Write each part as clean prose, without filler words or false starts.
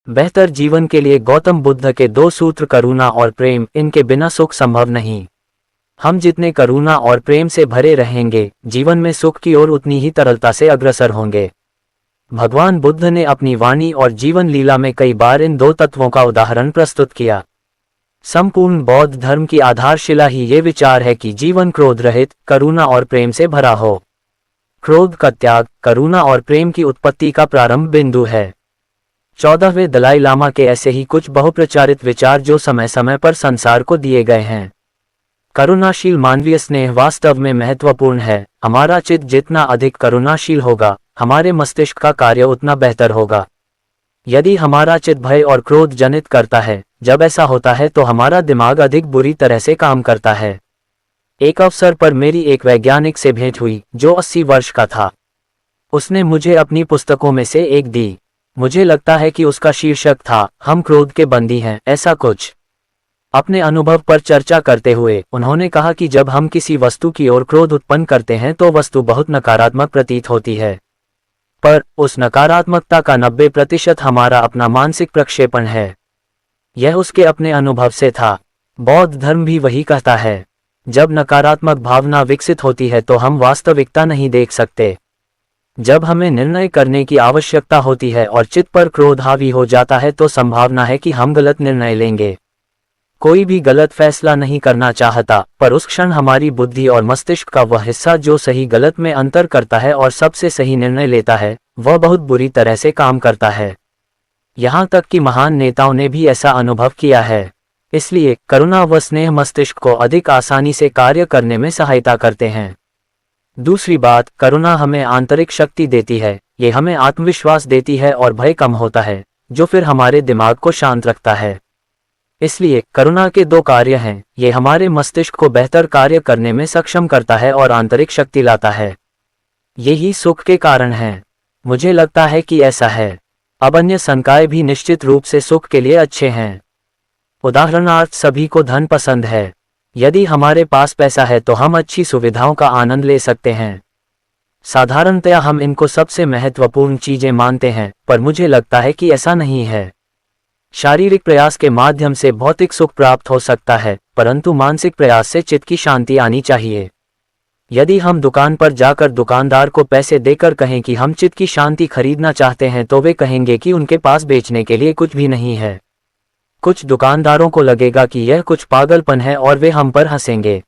बेहतर जीवन के लिए गौतम बुद्ध के दो सूत्र करुणा और प्रेम, इनके बिना सुख संभव नहीं। हम जितने करुणा और प्रेम से भरे रहेंगे, जीवन में सुख की ओर उतनी ही तरलता से अग्रसर होंगे। भगवान बुद्ध ने अपनी वाणी और जीवन लीला में कई बार इन दो तत्वों का उदाहरण प्रस्तुत किया। संपूर्ण बौद्ध धर्म की आधारशिला ही ये विचार है कि जीवन क्रोध रहित, करुणा और प्रेम से भरा हो। क्रोध का त्याग करुणा और प्रेम की उत्पत्ति का प्रारंभ बिंदु है। 14वें दलाई लामा के ऐसे ही कुछ बहुप्रचारित विचार जो समय समय पर संसार को दिए गए हैं। करुणाशील मानवीय स्नेह वास्तव में महत्वपूर्ण है। हमारा चित्त जितना अधिक करुणाशील होगा, हमारे मस्तिष्क का कार्य उतना बेहतर होगा। यदि हमारा चित्त भय और क्रोध जनित करता है, जब ऐसा होता है तो हमारा दिमाग अधिक बुरी तरह से काम करता है। एक अवसर पर मेरी एक वैज्ञानिक से भेंट हुई जो 80 वर्ष का था। उसने मुझे अपनी पुस्तकों में से एक दी। मुझे लगता है कि उसका शीर्षक था, हम क्रोध के बंदी हैं, ऐसा कुछ। अपने अनुभव पर चर्चा करते हुए उन्होंने कहा कि जब हम किसी वस्तु की ओर क्रोध उत्पन्न करते हैं तो वस्तु बहुत नकारात्मक प्रतीत होती है, पर उस नकारात्मकता का 90% हमारा अपना मानसिक प्रक्षेपण है। यह उसके अपने अनुभव से था। बौद्ध धर्म भी वही कहता है। जब नकारात्मक भावना विकसित होती है तो हम वास्तविकता नहीं देख सकते। जब हमें निर्णय करने की आवश्यकता होती है और चित्त पर क्रोध हावी हो जाता है तो संभावना है कि हम गलत निर्णय लेंगे। कोई भी गलत फैसला नहीं करना चाहता, पर उस क्षण हमारी बुद्धि और मस्तिष्क का वह हिस्सा जो सही गलत में अंतर करता है और सबसे सही निर्णय लेता है, वह बहुत बुरी तरह से काम करता है। यहाँ तक कि महान नेताओं ने भी ऐसा अनुभव किया है। इसलिए करुणा व स्नेह मस्तिष्क को अधिक आसानी से कार्य करने में सहायता करते हैं। दूसरी बात, करुणा हमें आंतरिक शक्ति देती है। ये हमें आत्मविश्वास देती है और भय कम होता है, जो फिर हमारे दिमाग को शांत रखता है। इसलिए करुणा के दो कार्य हैं। ये हमारे मस्तिष्क को बेहतर कार्य करने में सक्षम करता है और आंतरिक शक्ति लाता है। यही सुख के कारण हैं। मुझे लगता है कि ऐसा है। अब अन्य संकाय भी निश्चित रूप से सुख के लिए अच्छे हैं। उदाहरणार्थ, सभी को धन पसंद है। यदि हमारे पास पैसा है तो हम अच्छी सुविधाओं का आनंद ले सकते हैं। साधारणतया हम इनको सबसे महत्वपूर्ण चीजें मानते हैं, पर मुझे लगता है कि ऐसा नहीं है। शारीरिक प्रयास के माध्यम से भौतिक सुख प्राप्त हो सकता है, परंतु मानसिक प्रयास से चित्त की शांति आनी चाहिए। यदि हम दुकान पर जाकर दुकानदार को पैसे देकर कहें कि हम चित्त की शांति खरीदना चाहते हैं तो वे कहेंगे कि उनके पास बेचने के लिए कुछ भी नहीं है। कुछ दुकानदारों को लगेगा कि यह कुछ पागलपन है और वे हम पर हंसेंगे।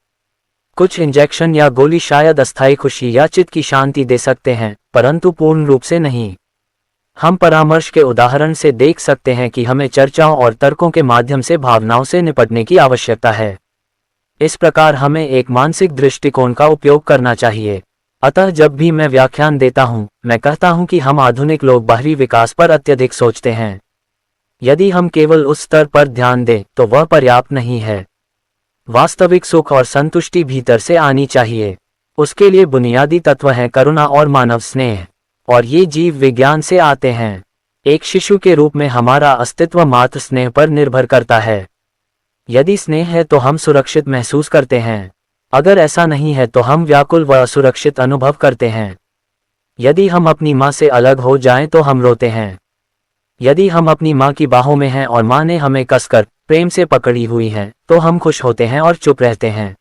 कुछ इंजेक्शन या गोली शायद अस्थायी खुशी या चित्त की शांति दे सकते हैं, परंतु पूर्ण रूप से नहीं। हम परामर्श के उदाहरण से देख सकते हैं कि हमें चर्चाओं और तर्कों के माध्यम से भावनाओं से निपटने की आवश्यकता है। इस प्रकार हमें एक मानसिक दृष्टिकोण का उपयोग करना चाहिए। अतः जब भी मैं व्याख्यान देता हूं, मैं कहता हूं कि हम आधुनिक लोग बाहरी विकास पर अत्यधिक सोचते हैं। यदि हम केवल उस स्तर पर ध्यान दें तो वह पर्याप्त नहीं है। वास्तविक सुख और संतुष्टि भीतर से आनी चाहिए। उसके लिए बुनियादी तत्व हैं करुणा और मानव स्नेह, और ये जीव विज्ञान से आते हैं। एक शिशु के रूप में हमारा अस्तित्व मात्र स्नेह पर निर्भर करता है। यदि स्नेह है तो हम सुरक्षित महसूस करते हैं। अगर ऐसा नहीं है तो हम व्याकुल व असुरक्षित अनुभव करते हैं। यदि हम अपनी माँ से अलग हो जाएं तो हम रोते हैं। यदि हम अपनी माँ की बाहों में हैं और माँ ने हमें कसकर प्रेम से पकड़ी हुई है तो हम खुश होते हैं और चुप रहते हैं।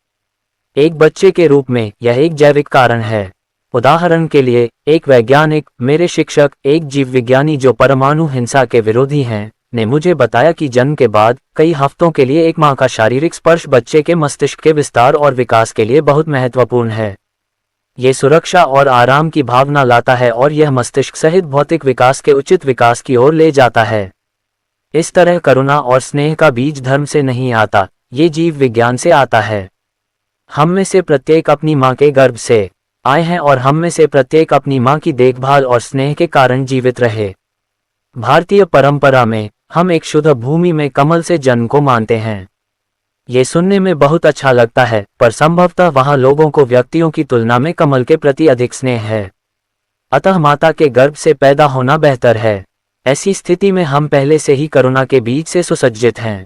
एक बच्चे के रूप में यह एक जैविक कारण है। उदाहरण के लिए, एक वैज्ञानिक, मेरे शिक्षक, एक जीव विज्ञानी जो परमाणु हिंसा के विरोधी हैं, ने मुझे बताया कि जन्म के बाद कई हफ्तों के लिए एक माँ का शारीरिक स्पर्श बच्चे के मस्तिष्क के विस्तार और विकास के लिए बहुत महत्वपूर्ण है। ये सुरक्षा और आराम की भावना लाता है और यह मस्तिष्क सहित भौतिक विकास के उचित विकास की ओर ले जाता है। इस तरह करुणा और स्नेह का बीज धर्म से नहीं आता, ये जीव विज्ञान से आता है। हम में से प्रत्येक अपनी माँ के गर्भ से आए हैं और हम में से प्रत्येक अपनी माँ की देखभाल और स्नेह के कारण जीवित रहे। भारतीय परंपरा में हम एक शुद्ध भूमि में कमल से जन्म को मानते हैं। ये सुनने में बहुत अच्छा लगता है, पर संभवतः वहाँ लोगों को व्यक्तियों की तुलना में कमल के प्रति अधिक स्नेह है। अतः माता के गर्भ से पैदा होना बेहतर है। ऐसी स्थिति में हम पहले से ही करुणा के बीज से सुसज्जित हैं।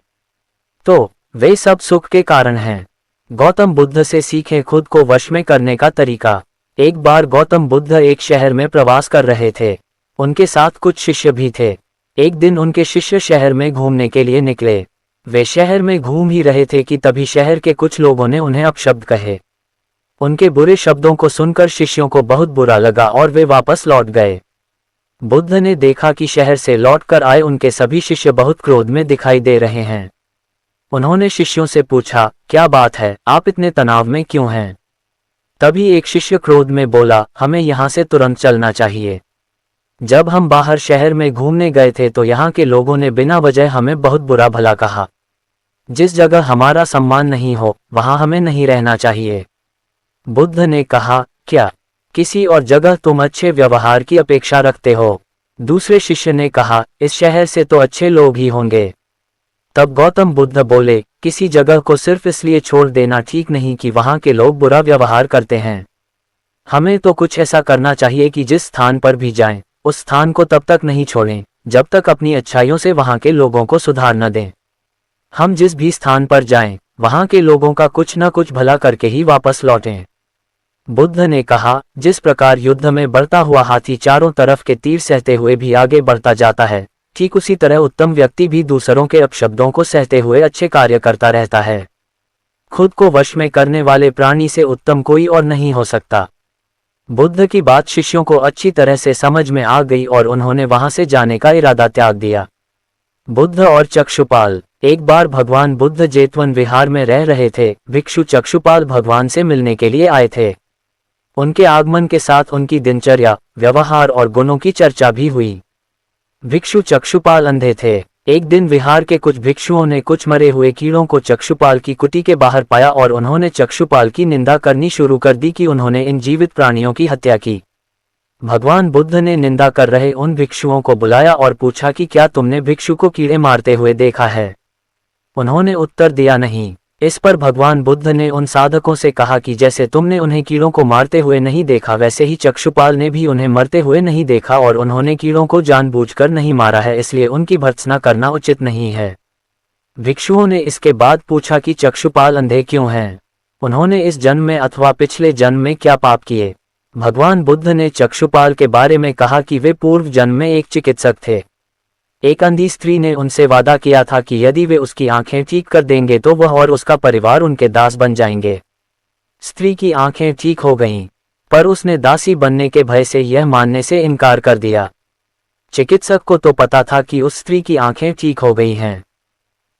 तो वे सब सुख के कारण हैं। गौतम बुद्ध से सीखें खुद को वश में करने का तरीका। एक बार गौतम बुद्ध एक शहर में प्रवास कर रहे थे। उनके साथ कुछ शिष्य भी थे। एक दिन उनके शिष्य शहर में घूमने के लिए निकले। वे शहर में घूम ही रहे थे कि तभी शहर के कुछ लोगों ने उन्हें अपशब्द कहे। उनके बुरे शब्दों को सुनकर शिष्यों को बहुत बुरा लगा और वे वापस लौट गए। बुद्ध ने देखा कि शहर से लौटकर आए उनके सभी शिष्य बहुत क्रोध में दिखाई दे रहे हैं। उन्होंने शिष्यों से पूछा, क्या बात है, आप इतने तनाव में क्यों हैं? तभी एक शिष्य क्रोध में बोला, हमें यहाँ से तुरंत चलना चाहिए। जब हम बाहर शहर में घूमने गए थे तो यहाँ के लोगों ने बिना वजह हमें बहुत बुरा भला कहा। जिस जगह हमारा सम्मान नहीं हो वहाँ हमें नहीं रहना चाहिए। बुद्ध ने कहा, क्या किसी और जगह तुम अच्छे व्यवहार की अपेक्षा रखते हो? दूसरे शिष्य ने कहा, इस शहर से तो अच्छे लोग ही होंगे। तब गौतम बुद्ध बोले, किसी जगह को सिर्फ इसलिए छोड़ देना ठीक नहीं कि वहाँ के लोग बुरा व्यवहार करते हैं। हमें तो कुछ ऐसा करना चाहिए कि जिस स्थान पर भी जाएं, उस स्थान को तब तक नहीं छोड़ें जब तक अपनी अच्छाइयों से वहाँ के लोगों को सुधार न दें। हम जिस भी स्थान पर जाएं, वहाँ के लोगों का कुछ न कुछ भला करके ही वापस लौटें। बुद्ध ने कहा, जिस प्रकार युद्ध में बढ़ता हुआ हाथी चारों तरफ के तीर सहते हुए भी आगे बढ़ता जाता है, ठीक उसी तरह उत्तम व्यक्ति भी दूसरों के अपशब्दों को सहते हुए अच्छे कार्य करता रहता है। खुद को वश में करने वाले प्राणी से उत्तम कोई और नहीं हो सकता। बुद्ध की बात शिष्यों को अच्छी तरह से समझ में आ गई और उन्होंने वहां से जाने का इरादा त्याग दिया। बुद्ध और चक्षुपाल। एक बार भगवान बुद्ध जेतवन विहार में रह रहे थे। भिक्षु चक्षुपाल भगवान से मिलने के लिए आए थे। उनके आगमन के साथ उनकी दिनचर्या, व्यवहार और गुणों की चर्चा भी हुई। भिक्षु चक्षुपाल अंधे थे। एक दिन विहार के कुछ भिक्षुओं ने कुछ मरे हुए कीड़ों को चक्षुपाल की कुटी के बाहर पाया और उन्होंने चक्षुपाल की निंदा करनी शुरू कर दी कि उन्होंने इन जीवित प्राणियों की हत्या की। भगवान बुद्ध ने निंदा कर रहे उन भिक्षुओं को बुलाया और पूछा कि क्या तुमने भिक्षु को कीड़े मारते हुए देखा है? उन्होंने उत्तर दिया नहीं। इस पर भगवान बुद्ध ने उन साधकों से कहा कि जैसे तुमने उन्हें कीड़ों को मारते हुए नहीं देखा, वैसे ही चक्षुपाल ने भी उन्हें मरते हुए नहीं देखा और उन्होंने कीड़ों को जानबूझकर नहीं मारा है, इसलिए उनकी भर्त्सना करना उचित नहीं है। भिक्षुओं ने इसके बाद पूछा कि चक्षुपाल अंधे क्यों हैं? उन्होंने इस जन्म में अथवा पिछले जन्म में क्या पाप किए? भगवान बुद्ध ने चक्षुपाल के बारे में कहा कि वे पूर्व जन्म में एक चिकित्सक थे। एक अंधी स्त्री ने उनसे वादा किया था कि यदि वे उसकी आंखें ठीक कर देंगे तो वह और उसका परिवार उनके दास बन जाएंगे। स्त्री की आंखें ठीक हो गईं, पर उसने दासी बनने के भय से यह मानने से इनकार कर दिया। चिकित्सक को तो पता था कि उस स्त्री की आंखें ठीक हो गई हैं।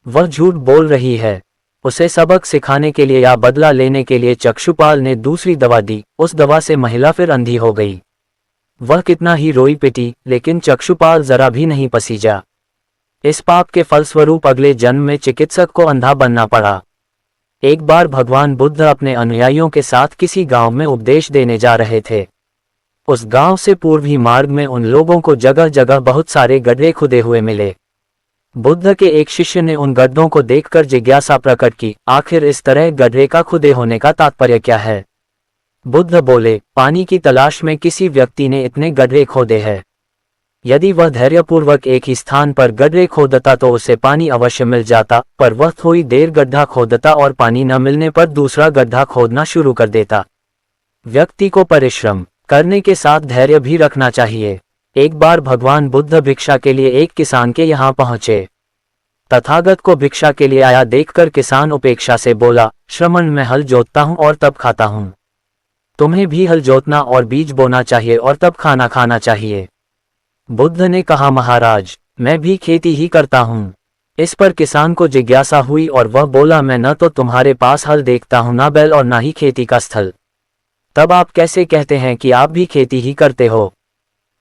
वह झूठ बोल रही है। उसे सबक सिखाने के लिए या बदला लेने के लिए चक्षुपाल ने दूसरी दवा दी। उस दवा से महिला फिर अंधी हो गई। वह कितना ही रोई पिटी, लेकिन चक्षुपाल जरा भी नहीं पसीजा। इस पाप के फलस्वरूप अगले जन्म में चिकित्सक को अंधा बनना पड़ा। एक बार भगवान बुद्ध अपने अनुयायियों के साथ किसी गांव में उपदेश देने जा रहे थे। उस गांव से पूर्वी मार्ग में उन लोगों को जगह जगह बहुत सारे गड्ढे खुदे हुए मिले। बुद्ध के एक शिष्य ने उन गड्ढों को देखकर जिज्ञासा प्रकट की, आखिर इस तरह गड्ढे का खुदे होने का तात्पर्य क्या है? बुद्ध बोले, पानी की तलाश में किसी व्यक्ति ने इतने गड्ढे खोदे हैं। यदि वह धैर्यपूर्वक एक ही स्थान पर गड्ढे खोदता तो उसे पानी अवश्य मिल जाता, पर वह थोड़ी देर गड्ढा खोदता और पानी न मिलने पर दूसरा गड्ढा खोदना शुरू कर देता। व्यक्ति को परिश्रम करने के साथ धैर्य भी रखना चाहिए। एक बार भगवान बुद्ध भिक्षा के लिए एक किसान के यहाँ पहुंचे। तथागत को भिक्षा के लिए आया देखकर किसान उपेक्षा से बोला, श्रमण, मैं हल जोतता हूँ और तब खाता हूँ। तुम्हें भी हल जोतना और बीज बोना चाहिए और तब खाना खाना चाहिए। बुद्ध ने कहा, महाराज, मैं भी खेती ही करता हूँ। इस पर किसान को जिज्ञासा हुई और वह बोला, मैं न तो तुम्हारे पास हल देखता हूँ, ना बैल और ना ही खेती का स्थल। तब आप कैसे कहते हैं कि आप भी खेती ही करते हो?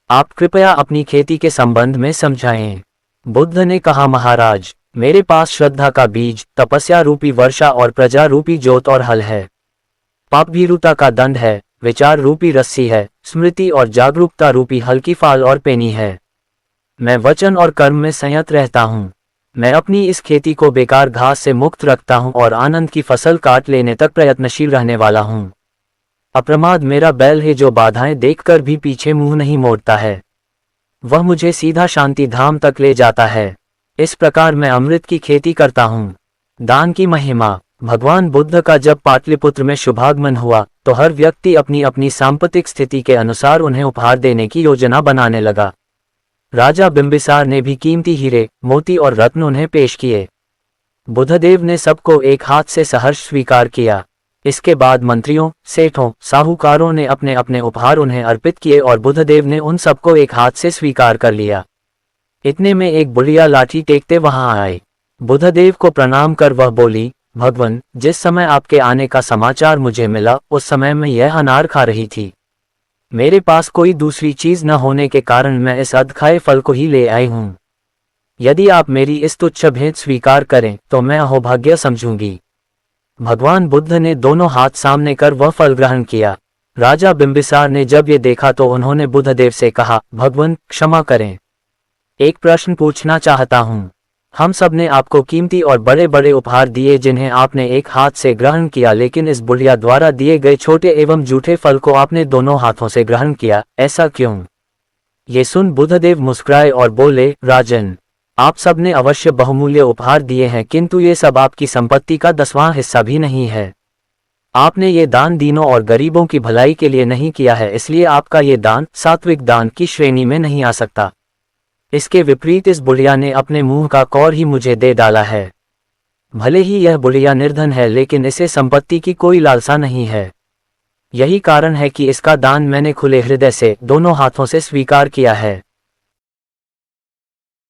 आप कृपया अपनी खेती के संबंध में समझाएं। बुद्ध ने कहा, महाराज, मेरे पास श्रद्धा का बीज, तपस्या रूपी वर्षा और प्रजा रूपी जोत और हल है। पाप भीरुता का दंड है, विचार रूपी रस्सी है, स्मृति और जागरूकता रूपी हल्की फाल और पेनी है। मैं वचन और कर्म में संयत रहता हूँ। मैं अपनी इस खेती को बेकार घास से मुक्त रखता हूँ और आनंद की फसल काट लेने तक प्रयत्नशील रहने वाला हूँ। अप्रमाद मेरा बैल है जो बाधाएं देखकर भी पीछे मुंह नहीं मोड़ता है। वह मुझे सीधा शांति धाम तक ले जाता है। इस प्रकार मैं अमृत की खेती करता हूँ। दान की महिमा। भगवान बुद्ध का जब पाटलिपुत्र में शुभागमन हुआ तो हर व्यक्ति अपनी अपनी सांपत्तिक स्थिति के अनुसार उन्हें उपहार देने की योजना बनाने लगा। राजा बिंबिसार ने भी कीमती हीरे, मोती और रत्न उन्हें पेश किए। बुद्धदेव ने सबको एक हाथ से सहर्ष स्वीकार किया। इसके बाद मंत्रियों, सेठों, साहूकारों ने अपने अपने उपहार उन्हें अर्पित किए और बुद्धदेव ने उन सबको एक हाथ से स्वीकार कर लिया। इतने में एक बुढ़िया लाठी टेकते वहां आई। बुद्धदेव को प्रणाम कर वह बोली, भगवन, जिस समय आपके आने का समाचार मुझे मिला उस समय मैं यह अनार खा रही थी। मेरे पास कोई दूसरी चीज न होने के कारण मैं इस अधखाए फल को ही ले आई हूं। यदि आप मेरी इस तुच्छ भेंट स्वीकार करें तो मैं अहोभाग्य समझूंगी। भगवान बुद्ध ने दोनों हाथ सामने कर वह फल ग्रहण किया। राजा बिंबिसार ने जब ये देखा तो उन्होंने बुद्धदेव से कहा, भगवन क्षमा करें, एक प्रश्न पूछना चाहता हूँ। हम सब ने आपको कीमती और बड़े बड़े उपहार दिए जिन्हें आपने एक हाथ से ग्रहण किया, लेकिन इस बुढ़िया द्वारा दिए गए छोटे एवं जूठे फल को आपने दोनों हाथों से ग्रहण किया, ऐसा क्यों? ये सुन बुद्धदेव मुस्कुराए और बोले, राजन, आप सब ने अवश्य बहुमूल्य उपहार दिए हैं, किंतु ये सब आपकी संपत्ति का 10वां हिस्सा भी नहीं है। आपने ये दान दीनों और गरीबों की भलाई के लिए नहीं किया है, इसलिए आपका ये दान सात्विक दान की श्रेणी में नहीं आ सकता। इसके विपरीत इस बुढ़िया ने अपने मुंह का कौर ही मुझे दे डाला है। भले ही यह बुढ़िया निर्धन है, लेकिन इसे संपत्ति की कोई लालसा नहीं है। यही कारण है कि इसका दान मैंने खुले हृदय से दोनों हाथों से स्वीकार किया है।